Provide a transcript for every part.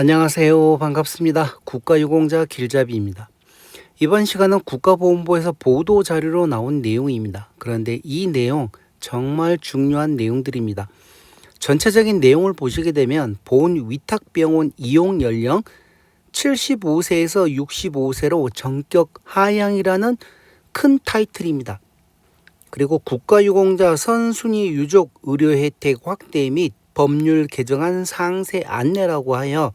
안녕하세요. 반갑습니다. 국가유공자 길잡이입니다. 이번 시간은 국가보훈부에서 보도 자료로 나온 내용입니다. 그런데 이 내용 정말 중요한 내용들입니다. 전체적인 내용을 보시게 되면 보훈 위탁병원 이용 연령 75세에서 65세로 전격 하향이라는 큰 타이틀입니다. 그리고 국가유공자 선순위 유족 의료 혜택 확대 및 법률 개정안 상세 안내라고 하여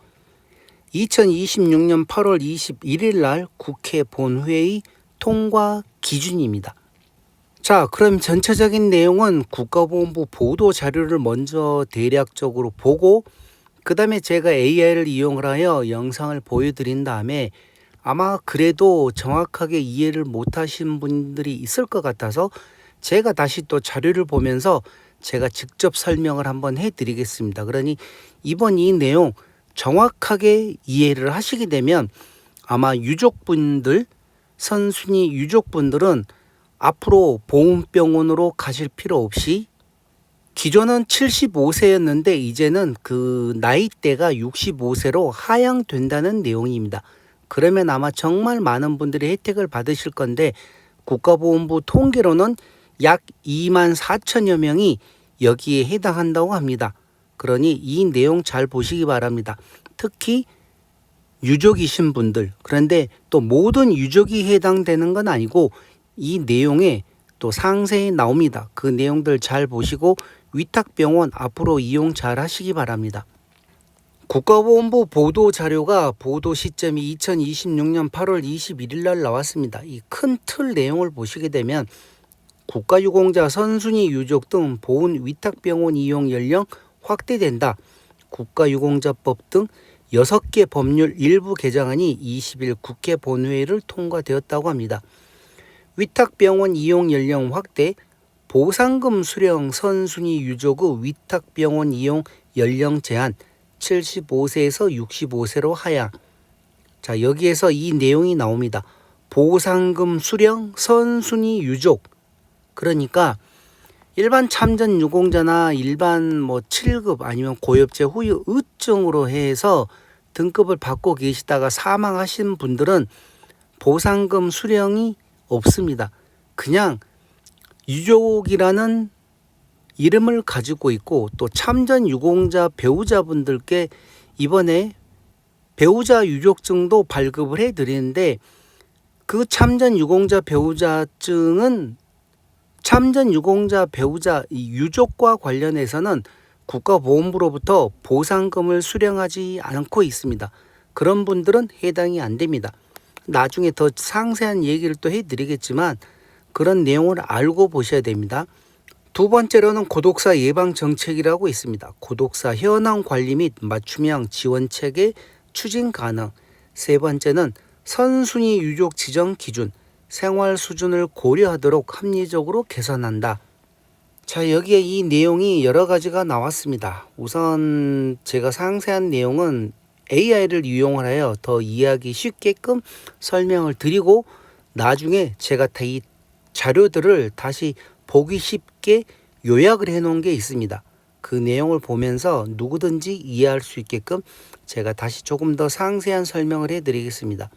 2026년 8월 21일 날 국회 본회의 통과 기준입니다. 자, 그럼 전체적인 내용은 국가보훈부 보도 자료를 먼저 대략적으로 보고 그 다음에 제가 AI를 이용을 하여 영상을 보여드린 다음에 아마 그래도 정확하게 이해를 못하신 분들이 있을 것 같아서 제가 다시 또 자료를 보면서 제가 직접 설명을 한번 해드리겠습니다. 그러니 이번 이 내용 정확하게 이해를 하시게 되면 아마 유족분들, 선순위 유족분들은 앞으로 보훈병원으로 가실 필요 없이 기존은 75세였는데 이제는 그 나이대가 65세로 하향된다는 내용입니다. 그러면 아마 정말 많은 분들이 혜택을 받으실 건데 국가보훈부 통계로는 약 2만 4천여 명이 여기에 해당한다고 합니다. 그러니 이 내용 잘 보시기 바랍니다. 특히 유족이신 분들, 그런데 또 모든 유족이 해당되는 건 아니고 이 내용에 또 상세히 나옵니다. 그 내용들 잘 보시고 위탁병원 앞으로 이용 잘 하시기 바랍니다. 국가보훈부 보도 자료가 보도 시점이 2026년 8월 21일 날 나왔습니다. 이 큰 틀 내용을 보시게 되면 국가유공자 선순위 유족 등 보훈 위탁병원 이용 연령 확대된다. 국가유공자법 등 6개 법률 일부 개정안이 20일 국회 본회의를 통과되었다고 합니다. 위탁병원 이용 연령 확대, 보상금 수령 선순위 유족의 위탁병원 이용 연령 제한 75세에서 65세로 하향. 자, 여기에서 이 내용이 나옵니다. 보상금 수령 선순위 유족. 그러니까 일반 참전 유공자나 일반 7급 아니면 고엽제 후유 의증으로 해서 등급을 받고 계시다가 사망하신 분들은 보상금 수령이 없습니다. 그냥 유족이라는 이름을 가지고 있고 또 참전 유공자 배우자분들께 이번에 배우자 유족증도 발급을 해드리는데 그 참전 유공자 배우자증은 참전 유공자 배우자 유족과 관련해서는 국가보훈부로부터 보상금을 수령하지 않고 있습니다. 그런 분들은 해당이 안 됩니다. 나중에 더 상세한 얘기를 또 해드리겠지만 그런 내용을 알고 보셔야 됩니다. 두 번째로는 고독사 예방 정책이라고 있습니다. 고독사 현황 관리 및 맞춤형 지원 체계 추진 가능. 세 번째는 선순위 유족 지정 기준, 생활 수준을 고려하도록 합리적으로 개선한다. 자, 여기에 이 내용이 여러 가지가 나왔습니다. 우선 제가 상세한 내용은 AI를 이용을 하여 더 이해하기 쉽게끔 설명을 드리고 나중에 제가 다 이 자료들을 다시 보기 쉽게 요약을 해 놓은 게 있습니다. 그 내용을 보면서 누구든지 이해할 수 있게끔 제가 다시 조금 더 상세한 설명을 해 드리겠습니다.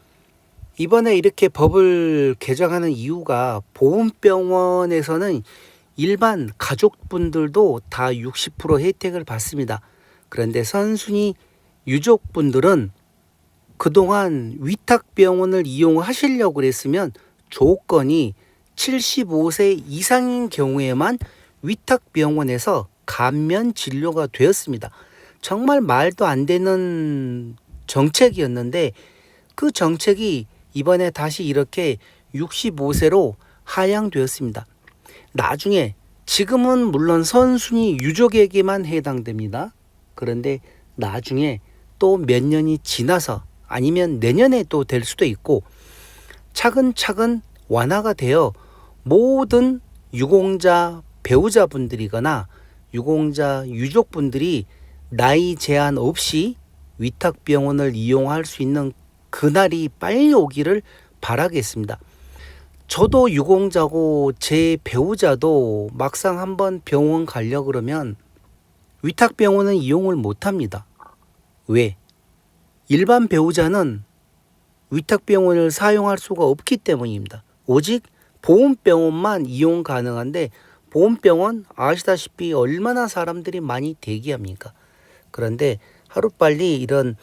이번에 이렇게 법을 개정하는 이유가 보훈병원에서는 일반 가족분들도 다 60% 혜택을 받습니다. 그런데 선순위 유족분들은 그동안 위탁병원을 이용하시려고 했으면 조건이 75세 이상인 경우에만 위탁병원에서 감면 진료가 되었습니다. 정말 말도 안 되는 정책이었는데 그 정책이 이번에 다시 이렇게 65세로 하향되었습니다. 나중에 지금은 물론 선순위 유족에게만 해당됩니다. 그런데 나중에 또 몇 년이 지나서 아니면 내년에 또 될 수도 있고 차근차근 완화가 되어 모든 유공자 배우자분들이거나 유공자 유족분들이 나이 제한 없이 위탁병원을 이용할 수 있는 그날이 빨리 오기를 바라겠습니다. 저도 유공자고 제 배우자도 막상 한번 병원 가려고 그러면 위탁병원은 이용을 못합니다. 왜? 일반 배우자는 위탁병원을 사용할 수가 없기 때문입니다. 오직 보험병원만 이용 가능한데 보험병원 아시다시피 얼마나 사람들이 많이 대기합니까? 그런데 하루빨리 이런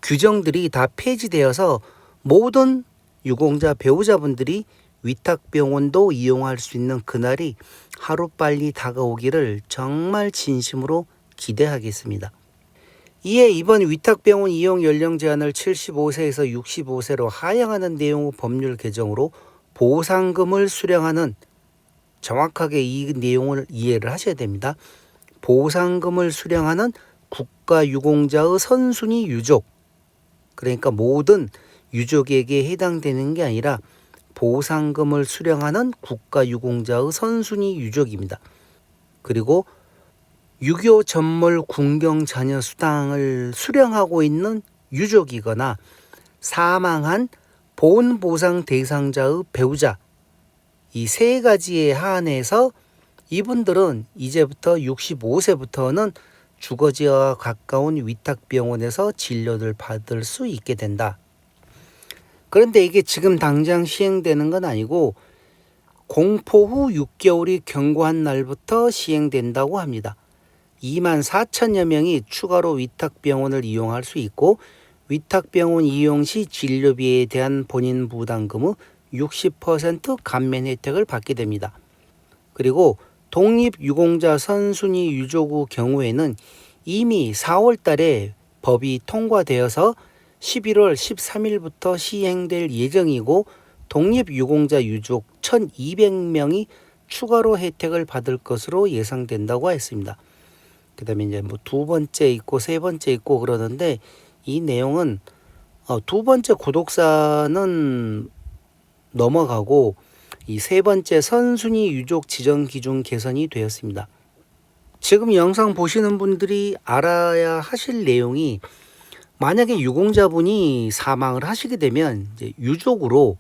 규정들이 다 폐지되어서 모든 유공자 배우자분들이 위탁병원도 이용할 수 있는 그날이 하루빨리 다가오기를 정말 진심으로 기대하겠습니다. 이에 이번 위탁병원 이용 연령 제한을 75세에서 65세로 하향하는 내용의 법률 개정으로 보상금을 수령하는, 정확하게 이 내용을 이해를 하셔야 됩니다. 보상금을 수령하는 국가유공자의 선순위 유족, 그러니까 모든 유족에게 해당되는 게 아니라 보상금을 수령하는 국가유공자의 선순위 유족입니다. 그리고 유교 전몰 군경 자녀 수당을 수령하고 있는 유족이거나 사망한 보훈보상 대상자의 배우자, 이 세 가지에 한해서 이분들은 이제부터 65세부터는 주거지와 가까운 위탁병원에서 진료를 받을 수 있게 된다. 그런데 이게 지금 당장 시행되는 건 아니고 공포 후 6개월이 경과한 날부터 시행된다고 합니다. 24,000여 명이 추가로 위탁병원을 이용할 수 있고 위탁병원 이용 시 진료비에 대한 본인 부담금의 60% 감면 혜택을 받게 됩니다. 그리고 독립유공자 선순위 유족의 경우에는 이미 4월 달에 법이 통과되어서 11월 13일부터 시행될 예정이고 독립유공자 유족 1,200명이 추가로 혜택을 받을 것으로 예상된다고 했습니다. 그 다음에 이제 뭐 두 번째 있고 세 번째 있고 그러는데 이 내용은 두 번째 구독사는 넘어가고 이 세 번째 선순위 유족 지정 기준 개선이 되었습니다. 지금 영상 보시는 분들이 알아야 하실 내용이, 만약에 유공자분이 사망을 하시게 되면 이제 유족으로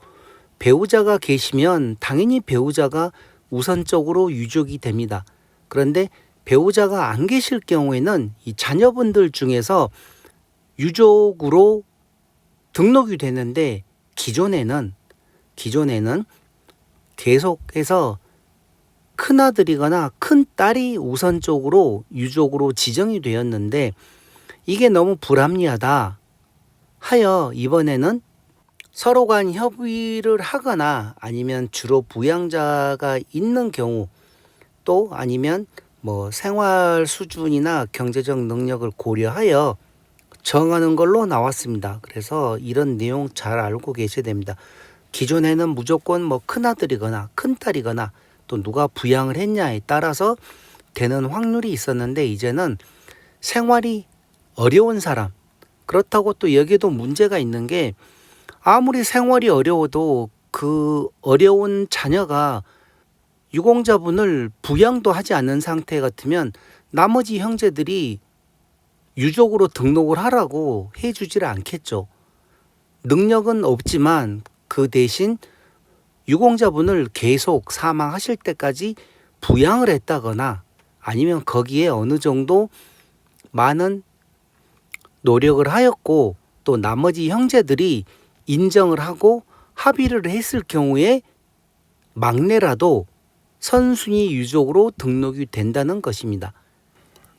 배우자가 계시면 당연히 배우자가 우선적으로 유족이 됩니다. 그런데 배우자가 안 계실 경우에는 이 자녀분들 중에서 유족으로 등록이 되는데 기존에는 계속해서 큰아들이거나 큰딸이 우선적으로 유족으로 지정이 되었는데 이게 너무 불합리하다 하여 이번에는 서로 간 협의를 하거나 아니면 주로 부양자가 있는 경우, 또 아니면 뭐 생활 수준이나 경제적 능력을 고려하여 정하는 걸로 나왔습니다. 그래서 이런 내용 잘 알고 계셔야 됩니다. 기존에는 무조건 뭐 큰아들이거나 큰딸이거나 또 누가 부양을 했냐에 따라서 되는 확률이 있었는데 이제는 생활이 어려운 사람, 그렇다고 또 여기에도 문제가 있는 게 아무리 생활이 어려워도 그 어려운 자녀가 유공자분을 부양도 하지 않는 상태 같으면 나머지 형제들이 유족으로 등록을 하라고 해주질 않겠죠. 능력은 없지만 그 대신 유공자분을 계속 사망하실 때까지 부양을 했다거나 아니면 거기에 어느 정도 많은 노력을 하였고 또 나머지 형제들이 인정을 하고 합의를 했을 경우에 막내라도 선순위 유족으로 등록이 된다는 것입니다.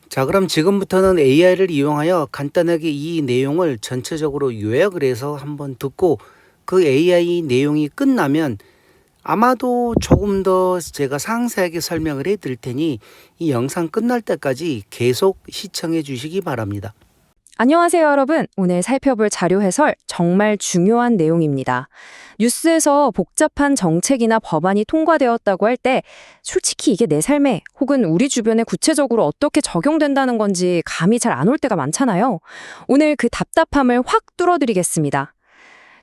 자, 그럼 지금부터는 AI를 이용하여 간단하게 이 내용을 전체적으로 요약을 해서 한번 듣고 그 AI 내용이 끝나면 아마도 조금 더 제가 상세하게 설명을 해 드릴 테니 이 영상 끝날 때까지 계속 시청해 주시기 바랍니다. 안녕하세요, 여러분. 오늘 살펴볼 자료 해설 정말 중요한 내용입니다. 뉴스에서 복잡한 정책이나 법안이 통과되었다고 할 때 솔직히 이게 내 삶에 혹은 우리 주변에 구체적으로 어떻게 적용된다는 건지 감이 잘 안 올 때가 많잖아요. 오늘 그 답답함을 확 뚫어드리겠습니다.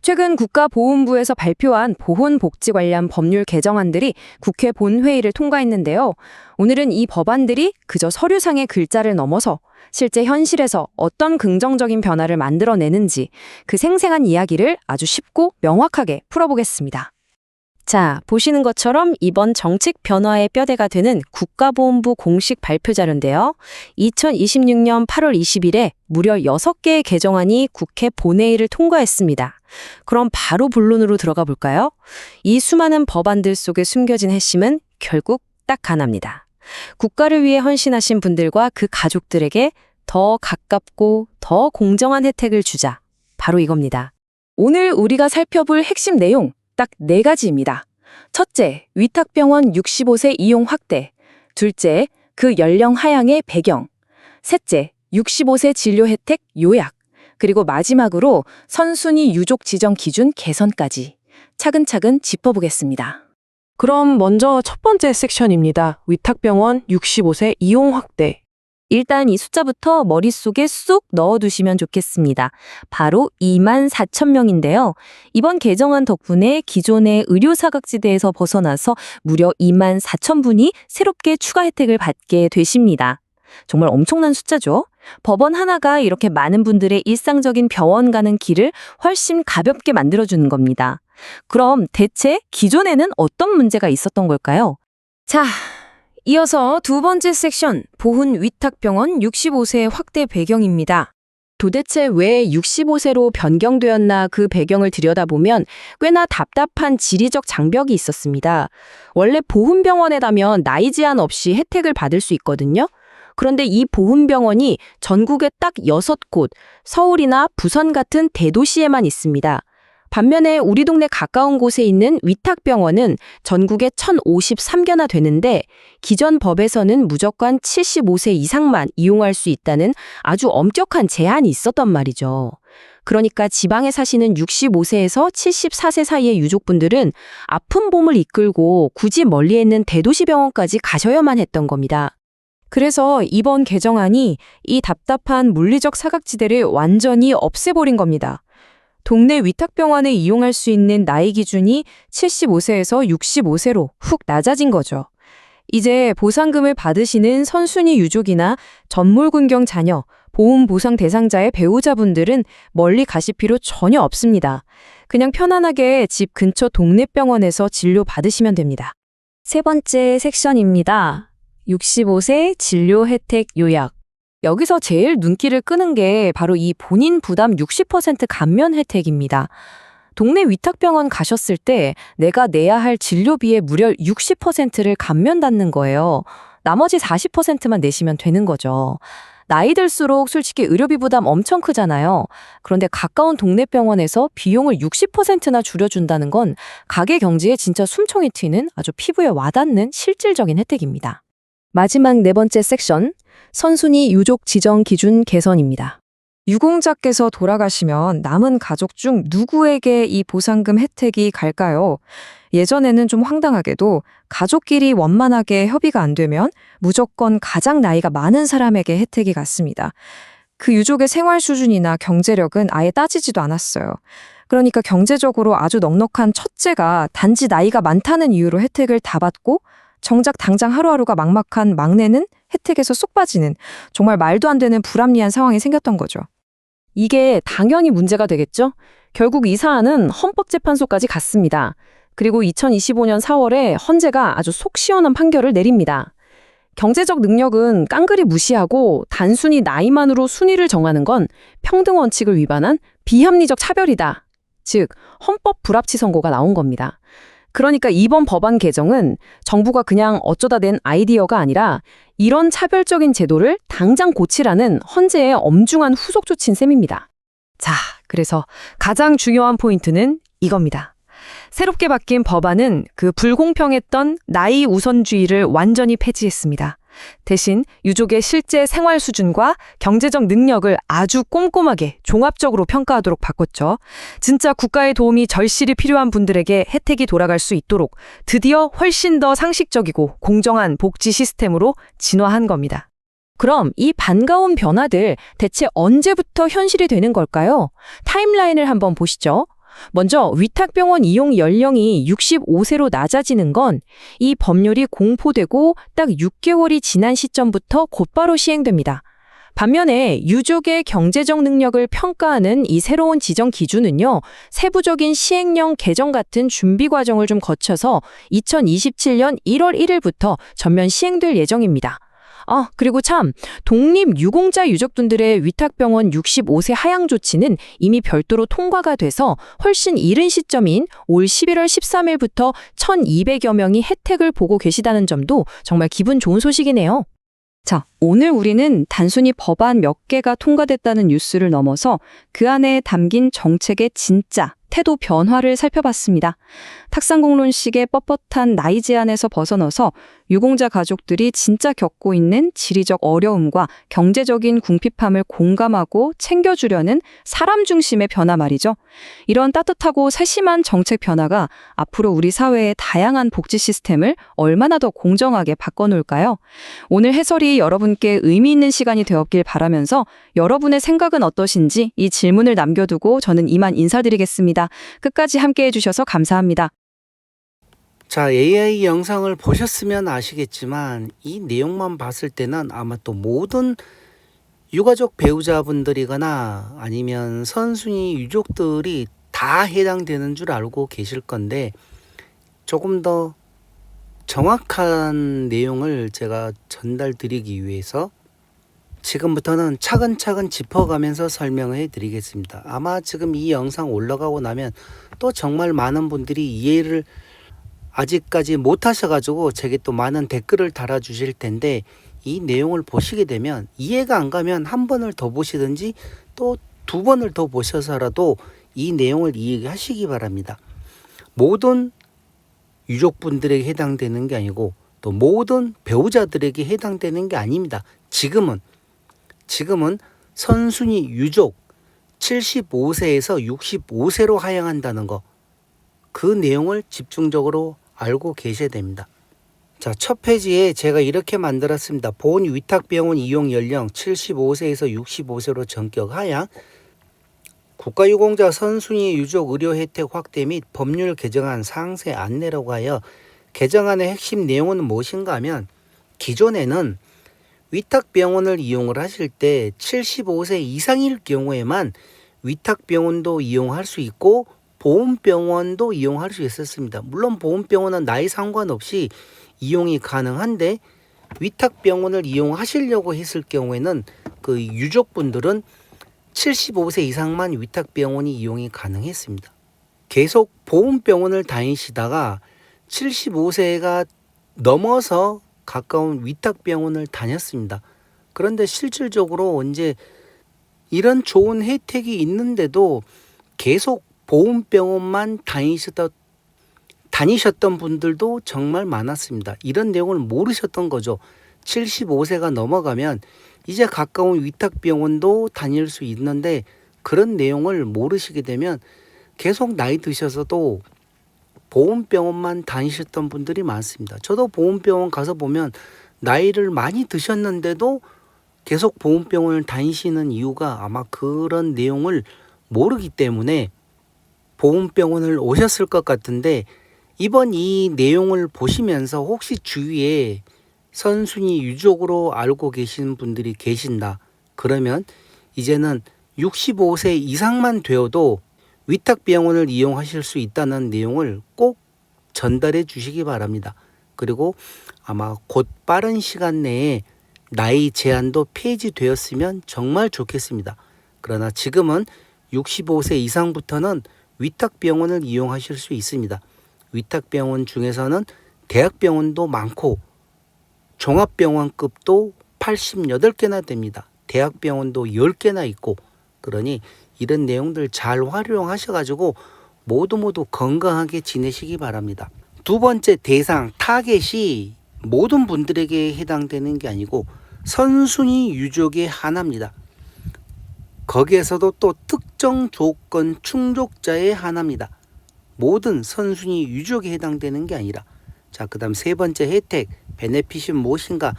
최근 국가보훈부에서 발표한 보훈복지 관련 법률 개정안들이 국회 본회의를 통과했는데요. 오늘은 이 법안들이 그저 서류상의 글자를 넘어서 실제 현실에서 어떤 긍정적인 변화를 만들어내는지 그 생생한 이야기를 아주 쉽고 명확하게 풀어보겠습니다. 자, 보시는 것처럼 이번 정책 변화의 뼈대가 되는 국가보훈부 공식 발표 자료인데요. 2026년 8월 20일에 무려 6개의 개정안이 국회 본회의를 통과했습니다. 그럼 바로 본론으로 들어가 볼까요? 이 수많은 법안들 속에 숨겨진 핵심은 결국 딱 하나입니다. 국가를 위해 헌신하신 분들과 그 가족들에게 더 가깝고 더 공정한 혜택을 주자. 바로 이겁니다. 오늘 우리가 살펴볼 핵심 내용 딱 4가지입니다. 첫째, 위탁병원 65세 이용 확대. 둘째, 그 연령 하향의 배경. 셋째, 65세 진료 혜택 요약. 그리고 마지막으로 선순위 유족 지정 기준 개선까지 차근차근 짚어보겠습니다. 그럼 먼저 첫 번째 섹션입니다. 위탁병원 65세 이용 확대. 일단 이 숫자부터 머릿속에 쑥 넣어두시면 좋겠습니다. 바로 24,000명인데요. 이번 개정안 덕분에 기존의 의료사각지대에서 벗어나서 무려 24,000분이 새롭게 추가 혜택을 받게 되십니다. 정말 엄청난 숫자죠? 법원 하나가 이렇게 많은 분들의 일상적인 병원 가는 길을 훨씬 가볍게 만들어주는 겁니다. 그럼 대체 기존에는 어떤 문제가 있었던 걸까요? 자, 이어서 두 번째 섹션, 보훈 위탁병원 65세 확대 배경입니다. 도대체 왜 65세로 변경되었나 그 배경을 들여다보면 꽤나 답답한 지리적 장벽이 있었습니다. 원래 보훈병원에다면 나이 제한 없이 혜택을 받을 수 있거든요. 그런데 이 보훈병원이 전국에 딱 6곳, 서울이나 부산 같은 대도시에만 있습니다. 반면에 우리 동네 가까운 곳에 있는 위탁병원은 전국에 1,053개나 되는데 기존 법에서는 무조건 75세 이상만 이용할 수 있다는 아주 엄격한 제한이 있었단 말이죠. 그러니까 지방에 사시는 65세에서 74세 사이의 유족분들은 아픈 몸을 이끌고 굳이 멀리 있는 대도시 병원까지 가셔야만 했던 겁니다. 그래서 이번 개정안이 이 답답한 물리적 사각지대를 완전히 없애버린 겁니다. 동네 위탁병원에 이용할 수 있는 나이 기준이 75세에서 65세로 훅 낮아진 거죠. 이제 보상금을 받으시는 선순위 유족이나 전몰군경 자녀, 보훈보상 대상자의 배우자분들은 멀리 가실 필요 전혀 없습니다. 그냥 편안하게 집 근처 동네 병원에서 진료 받으시면 됩니다. 세 번째 섹션입니다. 65세 진료 혜택 요약. 여기서 제일 눈길을 끄는 게 바로 이 본인 부담 60% 감면 혜택입니다. 동네 위탁병원 가셨을 때 내가 내야 할 진료비의 무려 60%를 감면받는 거예요. 나머지 40%만 내시면 되는 거죠. 나이 들수록 솔직히 의료비 부담 엄청 크잖아요. 그런데 가까운 동네 병원에서 비용을 60%나 줄여준다는 건 가게 경제에 진짜 숨통이 튀는 아주 피부에 와닿는 실질적인 혜택입니다. 마지막 네 번째 섹션, 선순위 유족 지정 기준 개선입니다. 유공자께서 돌아가시면 남은 가족 중 누구에게 이 보상금 혜택이 갈까요? 예전에는 좀 황당하게도 가족끼리 원만하게 협의가 안 되면 무조건 가장 나이가 많은 사람에게 혜택이 갔습니다. 그 유족의 생활 수준이나 경제력은 아예 따지지도 않았어요. 그러니까 경제적으로 아주 넉넉한 첫째가 단지 나이가 많다는 이유로 혜택을 다 받고 정작 당장 하루하루가 막막한 막내는 혜택에서 쏙 빠지는 정말 말도 안 되는 불합리한 상황이 생겼던 거죠. 이게 당연히 문제가 되겠죠? 결국 이 사안은 헌법재판소까지 갔습니다. 그리고 2025년 4월에 헌재가 아주 속 시원한 판결을 내립니다. 경제적 능력은 깡그리 무시하고 단순히 나이만으로 순위를 정하는 건 평등 원칙을 위반한 비합리적 차별이다. 즉, 헌법 불합치 선고가 나온 겁니다. 그러니까 이번 법안 개정은 정부가 그냥 어쩌다 낸 아이디어가 아니라 이런 차별적인 제도를 당장 고치라는 헌재의 엄중한 후속 조치인 셈입니다. 자, 그래서 가장 중요한 포인트는 이겁니다. 새롭게 바뀐 법안은 그 불공평했던 나이 우선주의를 완전히 폐지했습니다. 대신 유족의 실제 생활 수준과 경제적 능력을 아주 꼼꼼하게 종합적으로 평가하도록 바꿨죠. 진짜 국가의 도움이 절실히 필요한 분들에게 혜택이 돌아갈 수 있도록 드디어 훨씬 더 상식적이고 공정한 복지 시스템으로 진화한 겁니다. 그럼 이 반가운 변화들 대체 언제부터 현실이 되는 걸까요? 타임라인을 한번 보시죠. 먼저 위탁병원 이용 연령이 65세로 낮아지는 건 이 법률이 공포되고 딱 6개월이 지난 시점부터 곧바로 시행됩니다. 반면에 유족의 경제적 능력을 평가하는 이 새로운 지정 기준은요, 세부적인 시행령 개정 같은 준비 과정을 좀 거쳐서 2027년 1월 1일부터 전면 시행될 예정입니다. 그리고 참, 독립유공자 유족분들의 위탁병원 65세 하향 조치는 이미 별도로 통과가 돼서 훨씬 이른 시점인 올 11월 13일부터 1,200여 명이 혜택을 보고 계시다는 점도 정말 기분 좋은 소식이네요. 자, 오늘 우리는 단순히 법안 몇 개가 통과됐다는 뉴스를 넘어서 그 안에 담긴 정책의 진짜 태도 변화를 살펴봤습니다. 탁상공론식의 뻣뻣한 나이 제한에서 벗어나서 유공자 가족들이 진짜 겪고 있는 지리적 어려움과 경제적인 궁핍함을 공감하고 챙겨주려는 사람 중심의 변화 말이죠. 이런 따뜻하고 세심한 정책 변화가 앞으로 우리 사회의 다양한 복지 시스템을 얼마나 더 공정하게 바꿔놓을까요? 오늘 해설이 여러분께 의미 있는 시간이 되었길 바라면서 여러분의 생각은 어떠신지 이 질문을 남겨두고 저는 이만 인사드리겠습니다. 끝까지 함께해 주셔서 감사합니다. 자, AI 영상을 보셨으면 아시겠지만 이 내용만 봤을 때는 아마 또 모든 유가족 배우자분들이거나 아니면 선순위 유족들이 다 해당되는 줄 알고 계실 건데 조금 더 정확한 내용을 제가 전달드리기 위해서 지금부터는 차근차근 짚어가면서 설명해 드리겠습니다. 아마 지금 이 영상 올라가고 나면 또 정말 많은 분들이 이해를 아직까지 못 하셔가지고 제게 또 많은 댓글을 달아주실 텐데 이 내용을 보시게 되면 이해가 안 가면 한 번을 더 보시든지 또 두 번을 더 보셔서라도 이 내용을 이해하시기 바랍니다. 모든 유족분들에게 해당되는 게 아니고 또 모든 배우자들에게 해당되는 게 아닙니다. 지금은 선순위 유족 75세에서 65세로 하향한다는 거, 그 내용을 집중적으로 알고 계셔야 됩니다. 자, 첫 페이지에 제가 이렇게 만들었습니다. 본 위탁병원 이용 연령 75세에서 65세로 전격 하향, 국가유공자 선순위 유족 의료 혜택 확대 및 법률 개정안 상세 안내라고 하여 개정안의 핵심 내용은 무엇인가 하면 기존에는 위탁병원을 이용을 하실 때 75세 이상일 경우에만 위탁병원도 이용할 수 있고 보험병원도 이용할 수 있었습니다. 물론 보험병원은 나이 상관없이 이용이 가능한데 위탁병원을 이용하시려고 했을 경우에는 그 유족분들은 75세 이상만 위탁병원이 이용이 가능했습니다. 계속 보험병원을 다니시다가 75세가 넘어서 가까운 위탁병원을 다녔습니다. 그런데 실질적으로 이제 이런 좋은 혜택이 있는데도 계속 보험병원만 다니셨던 분들도 정말 많았습니다. 이런 내용을 모르셨던 거죠. 75세가 넘어가면 이제 가까운 위탁병원도 다닐 수 있는데 그런 내용을 모르시게 되면 계속 나이 드셔서도 보험병원만 다니셨던 분들이 많습니다. 저도 보험병원 가서 보면 나이를 많이 드셨는데도 계속 보험병원을 다니시는 이유가 아마 그런 내용을 모르기 때문에 보험병원을 오셨을 것 같은데 이번 이 내용을 보시면서 혹시 주위에 선순위 유족으로 알고 계시는 분들이 계신다. 그러면 이제는 65세 이상만 되어도 위탁병원을 이용하실 수 있다는 내용을 꼭 전달해 주시기 바랍니다. 그리고 아마 곧 빠른 시간 내에 나이 제한도 폐지되었으면 정말 좋겠습니다. 그러나 지금은 65세 이상부터는 위탁병원을 이용하실 수 있습니다. 위탁병원 중에서는 대학병원도 많고 종합병원급도 88개나 됩니다. 대학병원도 10개나 있고 그러니 이런 내용들 잘 활용하셔가지고 모두 건강하게 지내시기 바랍니다. 두 번째 대상 타겟이 모든 분들에게 해당되는 게 아니고 선순위 유족에 한합니다. 거기에서도 또 특정 조건 충족자에 한합니다. 모든 선순위 유족에 해당되는 게 아니라 자, 그 다음 세 번째 혜택 베네핏이 무엇인가?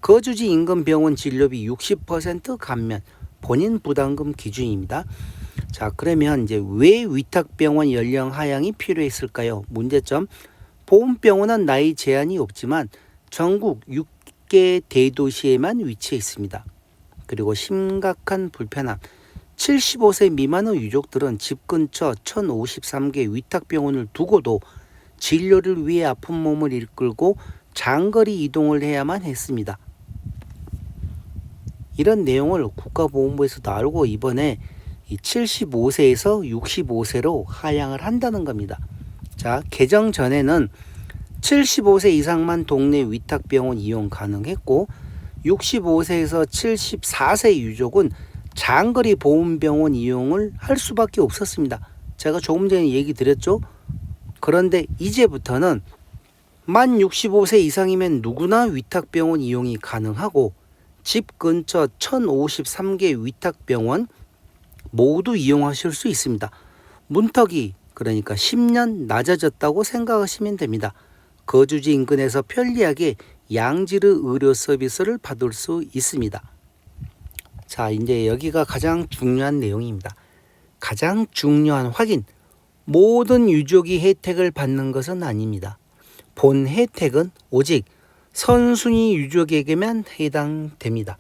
거주지 인근 병원 진료비 60% 감면 본인 부담금 기준입니다. 자, 그러면 이제 왜 위탁병원 연령 하향이 필요했을까요? 문제점, 보험병원은 나이 제한이 없지만 전국 6개 대도시에만 위치해 있습니다. 그리고 심각한 불편함. 75세 미만의 유족들은 집 근처 1053개 위탁병원을 두고도 진료를 위해 아픈 몸을 이끌고 장거리 이동을 해야만 했습니다. 이런 내용을 국가보훈부에서도 알고 이번에 75세에서 65세로 하향을 한다는 겁니다. 자, 개정 전에는 75세 이상만 동네 위탁병원 이용 가능했고 65세에서 74세 유족은 장거리 보훈병원 이용을 할 수밖에 없었습니다. 제가 조금 전에 얘기 드렸죠. 그런데 이제부터는 만 65세 이상이면 누구나 위탁병원 이용이 가능하고 집 근처 1053개 위탁병원 모두 이용하실 수 있습니다. 문턱이 그러니까 10년 낮아졌다고 생각하시면 됩니다. 거주지 인근에서 편리하게 양질의 의료 서비스를 받을 수 있습니다. 자, 이제 여기가 가장 중요한 내용입니다. 가장 중요한 확인. 모든 유족이 혜택을 받는 것은 아닙니다. 본 혜택은 오직 선순위 유족에게만 해당됩니다.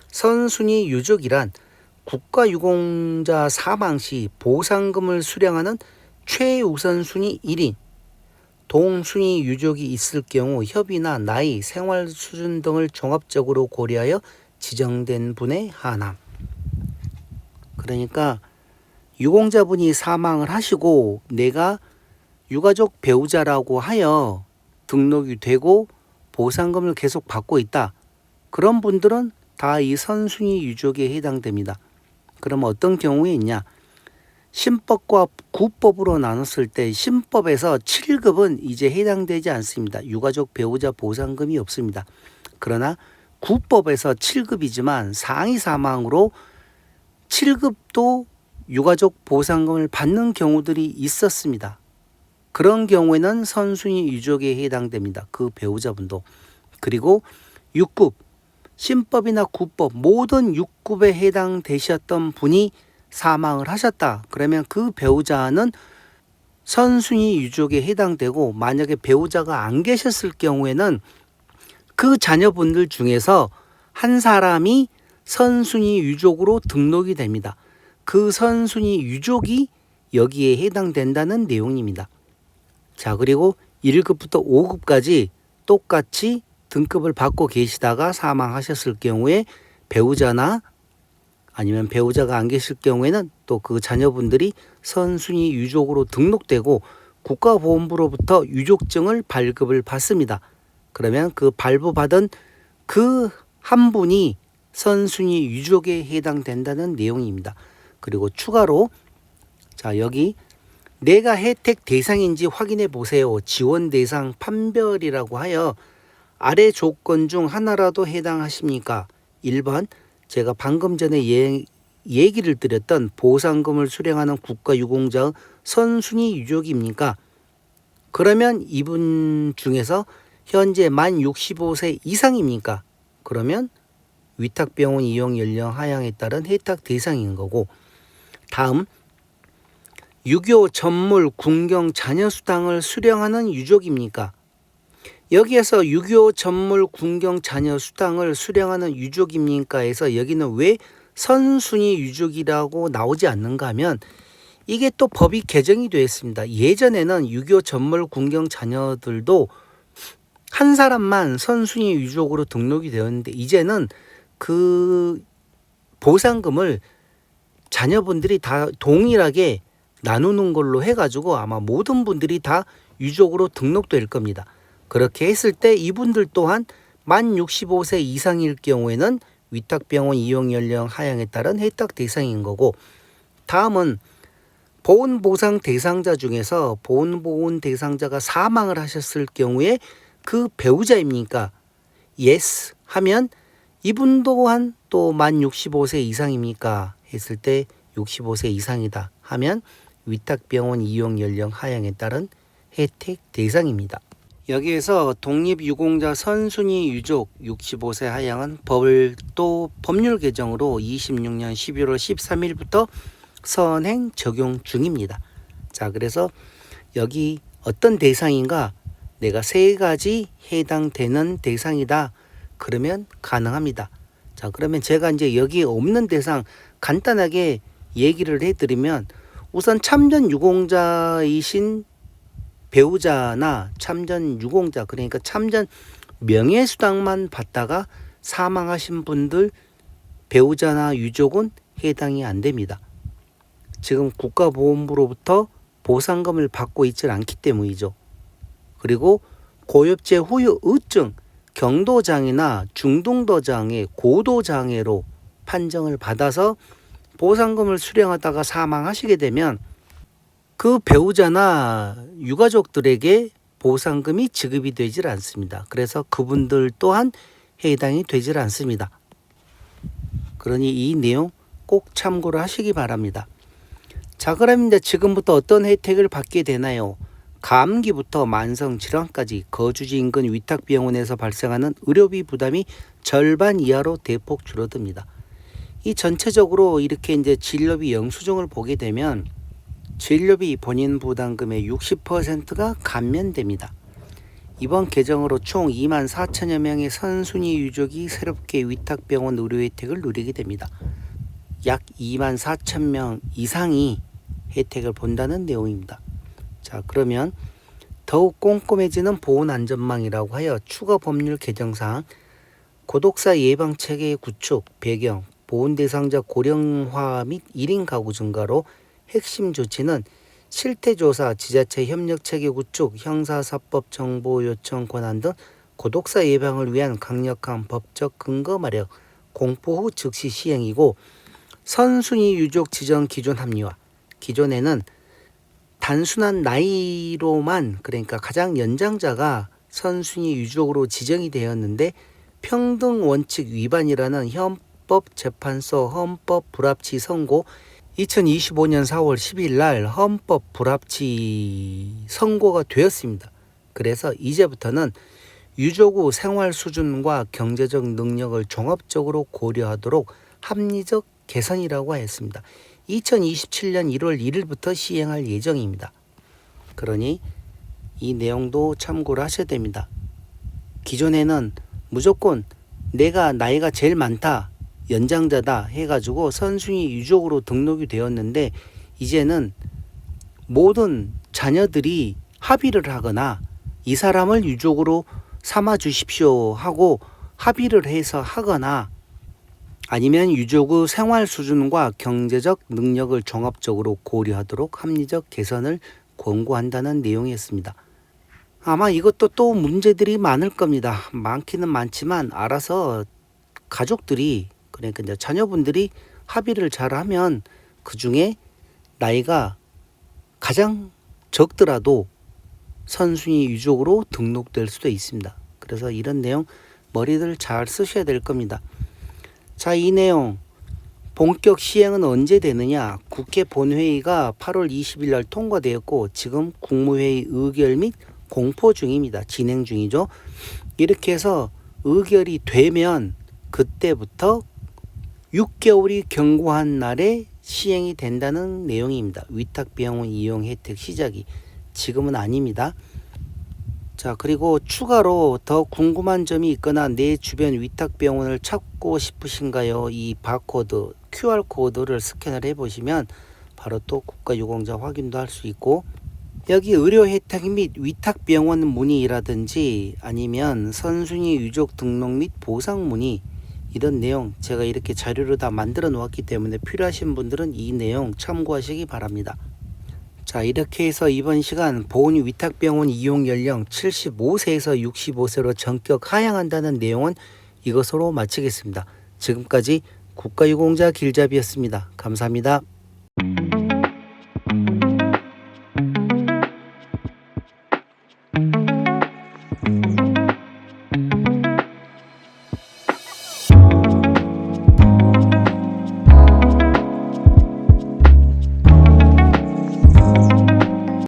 선순위 유족이란 국가유공자 사망 시 보상금을 수령하는 최우선순위 1인, 동순위 유족이 있을 경우 협의나 나이, 생활 수준 등을 종합적으로 고려하여 지정된 분에 한함. 그러니까 유공자분이 사망을 하시고 내가 유가족 배우자라고 하여 등록이 되고 보상금을 계속 받고 있다. 그런 분들은 다 이 선순위 유족에 해당됩니다. 그럼 어떤 경우에 있냐? 신법과 구법으로 나눴을 때 신법에서 7급은 이제 해당되지 않습니다. 유가족 배우자 보상금이 없습니다. 그러나 구법에서 7급이지만 상해 사망으로 7급도 유가족 보상금을 받는 경우들이 있었습니다. 그런 경우에는 선순위 유족에 해당됩니다. 그 배우자분도. 그리고 6급, 신법이나 구법 모든 6급에 해당되셨던 분이 사망을 하셨다. 그러면 그 배우자는 선순위 유족에 해당되고 만약에 배우자가 안 계셨을 경우에는 그 자녀분들 중에서 한 사람이 선순위 유족으로 등록이 됩니다. 그 선순위 유족이 여기에 해당된다는 내용입니다. 자, 그리고 1급부터 5급까지 똑같이 등급을 받고 계시다가 사망하셨을 경우에 배우자나 아니면 배우자가 안 계실 경우에는 또 그 자녀분들이 선순위 유족으로 등록되고 국가보훈부로부터 유족증을 발급을 받습니다. 그러면 그 발부받은 그 한 분이 선순위 유족에 해당된다는 내용입니다. 그리고 추가로 자, 여기 내가 혜택 대상인지 확인해 보세요. 지원 대상 판별이라고 하여 아래 조건 중 하나라도 해당하십니까? 1번 제가 방금 전에 얘기를 드렸던 보상금을 수령하는 국가유공자의 선순위 유족입니까? 그러면 이분 중에서 현재 만 65세 이상입니까? 그러면 위탁병원 이용 연령 하향에 따른 혜택 대상인 거고, 다음 유교 전물 군경 자녀 수당을 수령하는 유족입니까? 여기에서 유교 전물 군경 자녀 수당을 수령하는 유족입니까? 해서 여기는 왜 선순위 유족이라고 나오지 않는가 하면 이게 또 법이 개정이 되어 있습니다. 예전에는 유교 전물 군경 자녀들도 한 사람만 선순위 유족으로 등록이 되었는데 이제는 그 보상금을 자녀분들이 다 동일하게 나누는 걸로 해가지고 아마 모든 분들이 다 유족으로 등록될 겁니다. 그렇게 했을 때 이분들 또한 만 65세 이상일 경우에는 위탁병원 이용 연령 하향에 따른 혜택 대상인 거고, 다음은 보훈보상 대상자 중에서 보훈보훈 대상자가 사망을 하셨을 경우에 그 배우자입니까? Yes 하면 이분 또한 또 만 65세 이상입니까? 했을 때 65세 이상이다 하면 위탁병원 이용 연령 하향에 따른 혜택 대상입니다. 여기에서 독립유공자 선순위 유족 65세 하향은 법률 개정으로 26년 11월 13일부터 선행 적용 중입니다. 자, 그래서 여기 어떤 대상인가? 내가 세 가지 해당되는 대상이다. 그러면 가능합니다. 자, 그러면 제가 이제 여기에 없는 대상 간단하게 얘기를 해드리면 우선 참전 유공자이신 배우자나 참전 유공자, 그러니까 참전 명예수당만 받다가 사망하신 분들 배우자나 유족은 해당이 안 됩니다. 지금 국가보훈부로부터 보상금을 받고 있지 않기 때문이죠. 그리고 고엽제 후유 의증, 경도장애나 중등도장애, 고도장애로 판정을 받아서 보상금을 수령하다가 사망하시게 되면 그 배우자나 유가족들에게 보상금이 지급이 되질 않습니다. 그래서 그분들 또한 해당이 되질 않습니다. 그러니 이 내용 꼭 참고를 하시기 바랍니다. 자, 그럼 이제 지금부터 어떤 혜택을 받게 되나요? 감기부터 만성질환까지 거주지 인근 위탁병원에서 발생하는 의료비 부담이 절반 이하로 대폭 줄어듭니다. 이 전체적으로 이렇게 이제 진료비 영수증을 보게 되면 진료비 본인 부담금의 60%가 감면됩니다. 이번 개정으로 총 2만 4천여 명의 선순위 유족이 새롭게 위탁병원 의료 혜택을 누리게 됩니다. 약 2만 4천 명 이상이 혜택을 본다는 내용입니다. 자, 그러면 더욱 꼼꼼해지는 보훈안전망이라고 하여 추가 법률 개정사항, 고독사 예방체계 구축, 배경, 보훈 대상자 고령화 및 1인 가구 증가로 핵심 조치는 실태조사, 지자체 협력체계 구축, 형사사법 정보 요청 권한 등 고독사 예방을 위한 강력한 법적 근거 마련, 공포 후 즉시 시행이고, 선순위 유족 지정 기준 합리화. 기존에는 단순한 나이로만, 그러니까 가장 연장자가 선순위 유족으로 지정이 되었는데 평등 원칙 위반이라는 헌법재판소 헌법 불합치 선고 2025년 4월 10일 날 헌법 불합치 선고가 되었습니다. 그래서 이제부터는 유족 후 생활 수준과 경제적 능력을 종합적으로 고려하도록 합리적 개선이라고 했습니다. 2027년 1월 1일부터 시행할 예정입니다. 그러니 이 내용도 참고를 하셔야 됩니다. 기존에는 무조건 내가 나이가 제일 많다, 연장자다 해가지고 선순위 유족으로 등록이 되었는데 이제는 모든 자녀들이 합의를 하거나 이 사람을 유족으로 삼아 주십시오 하고 합의를 해서 하거나 아니면 유족의 생활 수준과 경제적 능력을 종합적으로 고려하도록 합리적 개선을 권고한다는 내용이었습니다. 아마 이것도 또 문제들이 많을 겁니다. 많기는 많지만 알아서 가족들이, 그러니까 이제 자녀분들이 합의를 잘하면 그 중에 나이가 가장 적더라도 선순위 유족으로 등록될 수도 있습니다. 그래서 이런 내용 머리를 잘 쓰셔야 될 겁니다. 자, 이 내용 본격 시행은 언제 되느냐? 국회 본회의가 8월 20일 날 통과되었고 지금 국무회의 의결 및 공포 중입니다. 진행 중이죠. 이렇게 해서 의결이 되면 그때부터 6개월이 경과한 날에 시행이 된다는 내용입니다. 위탁병원 이용 혜택 시작이. 지금은 아닙니다. 자, 그리고 추가로 더 궁금한 점이 있거나 내 주변 위탁병원을 찾고 싶으신가요? 이 바코드, QR코드를 스캔을 해보시면 바로 또 국가유공자 확인도 할 수 있고, 여기 의료 혜택 및 위탁병원 문의라든지 아니면 선순위 유족 등록 및 보상 문의, 이런 내용 제가 이렇게 자료로 다 만들어 놓았기 때문에 필요하신 분들은 이 내용 참고하시기 바랍니다. 자, 이렇게 해서 이번 시간 보훈 위탁병원 이용 연령 75세에서 65세로 전격 하향한다는 내용은 이것으로 마치겠습니다. 지금까지 국가유공자 길잡이였습니다. 감사합니다.